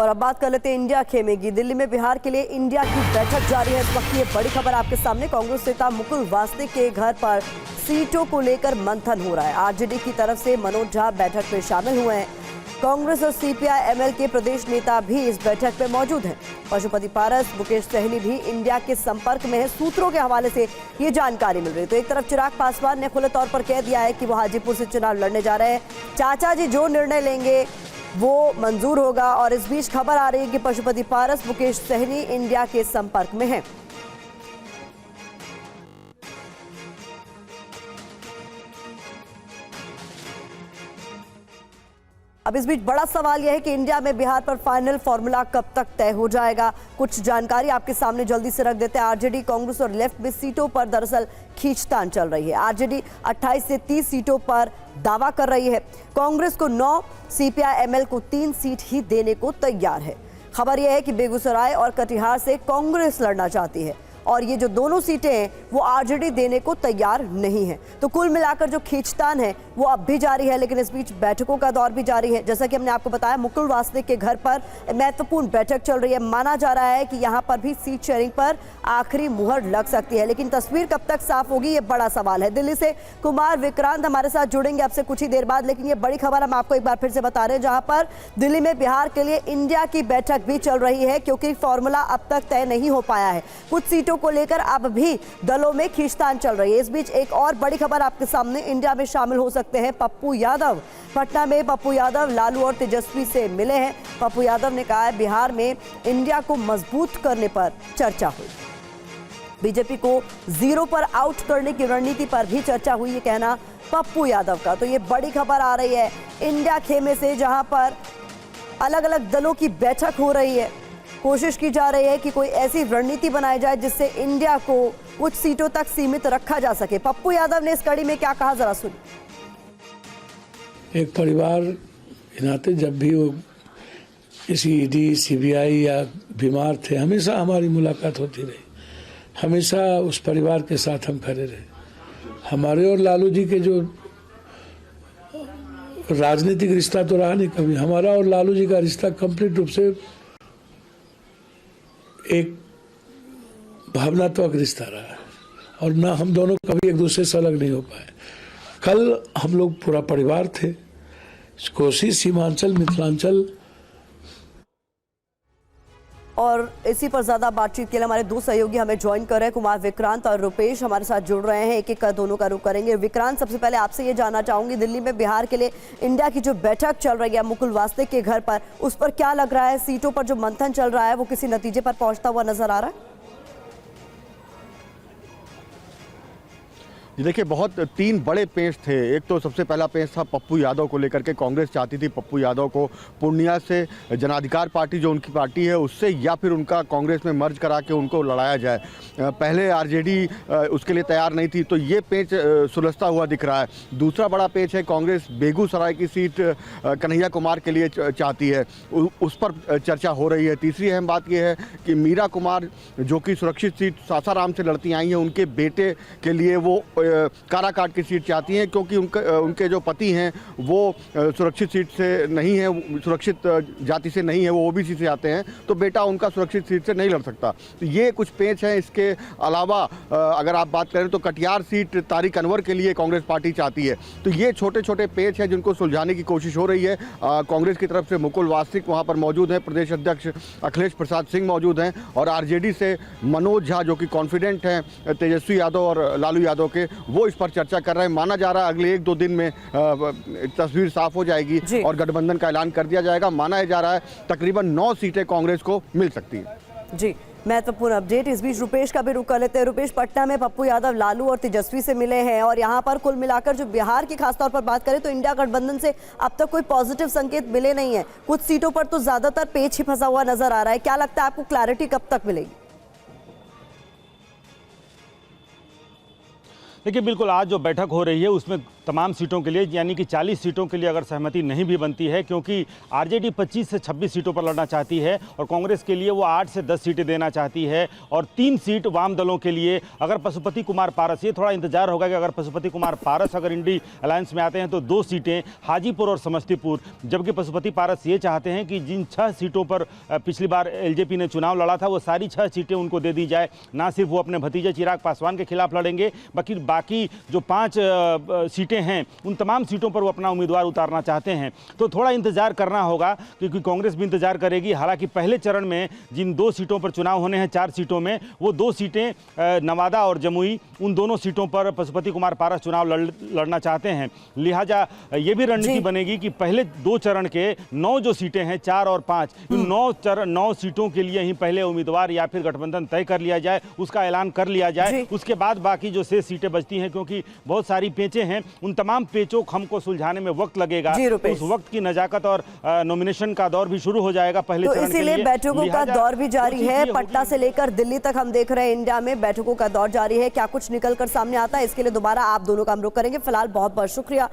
और अब बात कर लेते हैं इंडिया खेमे की। दिल्ली में बिहार के लिए इंडिया की बैठक जारी है। इस वक्त ये बड़ी खबर आपके सामने। कांग्रेस नेता मुकुल वासनिक के घर पर सीटों को लेकर मंथन हो रहा है। आरजेडी की तरफ से मनोज झा बैठक में शामिल हुए हैं। कांग्रेस और सीपीआई-एमएल के प्रदेश नेता भी इस बैठक में मौजूद हैं। पशुपति पारस, मुकेश सहनी भी इंडिया के संपर्क में है। सूत्रों के हवाले से ये जानकारी मिल रही है। तो एक तरफ चिराग पासवान ने खुले तौर पर कह दिया है कि वो हाजीपुर से चुनाव लड़ने जा रहे हैं। चाचा जी जो निर्णय लेंगे वो मंजूर होगा। और इस बीच खबर आ रही है कि पशुपति पारस, मुकेश सहनी इंडिया के संपर्क में हैं। अब इस बीच बड़ा सवाल यह है कि इंडिया में बिहार पर फाइनल फॉर्मूला कब तक तय हो जाएगा। कुछ जानकारी आपके सामने जल्दी से रख देते हैं। आरजेडी, कांग्रेस और लेफ्ट में सीटों पर दरअसल खींचतान चल रही है। आरजेडी 28 से 30 सीटों पर दावा कर रही है। कांग्रेस को 9, सीपीआई-एमएल को 3 सीट ही देने को तैयार है। खबर यह है कि बेगूसराय और कटिहार से कांग्रेस लड़ना चाहती है और ये जो दोनों सीटें हैं वो आरजेडी देने को तैयार नहीं है। तो कुल मिलाकर जो खींचतान है वो अब भी जारी है। लेकिन इस बीच बैठकों का दौर भी जारी है। जैसा कि हमने आपको बताया, मुकुल वासनिक के घर पर महत्वपूर्ण बैठक चल रही है। माना जा रहा है कि यहाँ पर भी सीट शेयरिंग पर आखिरी मुहर लग सकती है। लेकिन तस्वीर कब तक साफ होगी, ये बड़ा सवाल है। दिल्ली से कुमार विक्रांत हमारे साथ जुड़ेंगे आपसे कुछ ही देर बाद। लेकिन ये बड़ी खबर हम आपको एक बार फिर से बता रहे हैं, जहाँ पर दिल्ली में बिहार के लिए इंडिया की बैठक भी चल रही है, क्योंकि फॉर्मूला अब तक तय नहीं हो पाया है। कुछ सीटों को लेकर अब भी दलों में खींचतान चल रही है। इस बीच एक और बड़ी खबर आपके सामने, इंडिया में शामिल हो सकते हैं पप्पू यादव। पटना में पप्पू यादव लालू और तेजस्वी से मिले हैं। पप्पू यादव ने कहा है बिहार में इंडिया को मजबूत करने पर चर्चा हुई। बीजेपी को जीरो पर आउट करने की रणनीति पर भी चर्चा हुई, ये कहना पप्पू यादव का। तो ये बड़ी खबर आ रही है इंडिया खेमे से, जहां पर अलग अलग दलों की बैठक हो रही है। कोशिश की जा रही है कि कोई ऐसी रणनीति बनाई जाए जिससे इंडिया को कुछ सीटों तक सीमित रखा जा सके। पप्पू यादव ने इस कड़ी में क्या कहा, जरा सुनिए। एक परिवार के नाते जब भी वो किसी ईडी, सीबीआई या बीमार थे, हमेशा हमारी मुलाकात होती रही। हमेशा उस परिवार के साथ हम खड़े रहे। हमारे और लालू जी के जो राजनीतिक रिश्ता तो रहा नहीं कभी। हमारा और लालू जी का रिश्ता कंप्लीट रूप से एक भावनात्मक रिश्ता रहा है और ना हम दोनों कभी एक दूसरे से अलग नहीं हो पाए। कल हम लोग पूरा परिवार थे। कोसी, सीमांचल, मिथिलांचल और इसी पर ज्यादा बातचीत के लिए हमारे दो सहयोगी हमें ज्वाइन कर रहे हैं। कुमार विक्रांत और रुपेश हमारे साथ जुड़ रहे हैं। एक एक कर दोनों का रुख करेंगे। विक्रांत, सबसे पहले आपसे ये जानना चाहूंगी, दिल्ली में बिहार के लिए इंडिया की जो बैठक चल रही है मुकुल वासनिक के घर पर, उस पर क्या लग रहा है? सीटों पर जो मंथन चल रहा है वो किसी नतीजे पर पहुंचता हुआ नजर आ रहा है? देखिए, बहुत 3 बड़े पेच थे। एक तो सबसे पहला पेच था पप्पू यादव को लेकर के। कांग्रेस चाहती थी पप्पू यादव को पूर्णिया से जनाधिकार पार्टी जो उनकी पार्टी है उससे या फिर उनका कांग्रेस में मर्ज करा के उनको लड़ाया जाए। पहले आरजेडी उसके लिए तैयार नहीं थी, तो ये पेच सुलझता हुआ दिख रहा है। दूसरा बड़ा पेच है, कांग्रेस बेगूसराय की सीट कन्हैया कुमार के लिए चाहती है, उस पर चर्चा हो रही है। तीसरी अहम बात यह है कि मीरा कुमार जो कि सुरक्षित सीट सासाराम से लड़ती आई हैं, उनके बेटे के लिए वो काराकाट की सीट चाहती हैं, क्योंकि उनके जो पति हैं वो सुरक्षित सीट से नहीं है, सुरक्षित जाति से नहीं है, वो ओबीसी से आते हैं, तो बेटा उनका सुरक्षित सीट से नहीं लड़ सकता। तो ये कुछ पेच हैं। इसके अलावा अगर आप बात करें तो कटिहार सीट तारिक अनवर के लिए कांग्रेस पार्टी चाहती है। तो ये छोटे छोटे पेच हैं जिनको सुलझाने की कोशिश हो रही है। कांग्रेस की तरफ से मुकुल वासनिक वहाँ पर मौजूद हैं, प्रदेश अध्यक्ष अखिलेश प्रसाद सिंह मौजूद हैं, और आरजेडी से मनोज झा जो कि कॉन्फिडेंट हैं तेजस्वी यादव और लालू यादव के, वो इस पर चर्चा कर रहे हैं। माना जा रहा है अगले 1-2 दिन में तस्वीर साफ हो जाएगी और गठबंधन का ऐलान कर दिया जाएगा। माना जा रहा है तकरीबन 9 सीटें कांग्रेस को मिल सकती है। जी, महत्वपूर्ण अपडेट। इस बीच रुपेश का भी रुख कर लेते हैं। रुपेश, पटना में पप्पू यादव लालू और तेजस्वी से मिले हैं और यहाँ पर कुल मिलाकर जो बिहार की खासतौर पर बात करें तो इंडिया गठबंधन से अब तक कोई पॉजिटिव संकेत मिले नहीं है। कुछ सीटों पर तो ज्यादातर पेच ही फंसा हुआ नजर आ रहा है। क्या लगता है आपको, क्लैरिटी कब तक मिलेगी? देखिए, बिल्कुल आज जो बैठक हो रही है उसमें तमाम सीटों के लिए, यानी कि 40 सीटों के लिए अगर सहमति नहीं भी बनती है, क्योंकि आरजेडी 25 से 26 सीटों पर लड़ना चाहती है और कांग्रेस के लिए वो 8 से 10 सीटें देना चाहती है और 3 सीट वाम दलों के लिए। अगर पशुपति कुमार पारस, ये थोड़ा इंतजार होगा कि अगर पशुपति कुमार पारस अगर इंडी अलायंस में आते हैं तो 2 सीटें हाजीपुर और समस्तीपुर, जबकि पशुपति पारस ये चाहते हैं कि जिन 6 सीटों पर पिछली बार एलजेपी ने चुनाव लड़ा था वो सारी 6 सीटें उनको दे दी जाए। ना सिर्फ वो अपने भतीजे चिराग पासवान के खिलाफ लड़ेंगे, बाकी जो 5 सीटें हैं उन तमाम सीटों पर वो अपना उम्मीदवार उतारना चाहते हैं। तो थोड़ा इंतजार करना होगा, क्योंकि कांग्रेस भी इंतजार करेगी। हालांकि पहले चरण में जिन 2 सीटों पर चुनाव होने हैं, 4 सीटों में, वो 2 सीटें नवादा और जमुई, उन दोनों सीटों पर पशुपति कुमार पारस चुनाव लड़ना चाहते हैं। लिहाजा ये भी रणनीति बनेगी कि पहले 2 चरण के 9 जो सीटें हैं, 4 और 5, इन 9 सीटों के लिए ही पहले उम्मीदवार या फिर गठबंधन तय कर लिया जाए, उसका ऐलान कर लिया जाए। उसके बाद बाकी जो शेष सीटें बचती हैं, क्योंकि बहुत सारी पेचें हैं, उन तमाम पेचों खम को सुलझाने में वक्त लगेगा। तो उस वक्त की नजाकत और नॉमिनेशन का दौर भी शुरू हो जाएगा पहले चरण के लिए। इसीलिए बैठकों का दौर भी जारी है। पटना से लेकर दिल्ली तक हम देख रहे हैं इंडिया में बैठकों का दौर जारी है। क्या कुछ निकल कर सामने आता है, इसके लिए दोबारा आप दोनों का हम रुख करेंगे। फिलहाल बहुत बहुत शुक्रिया।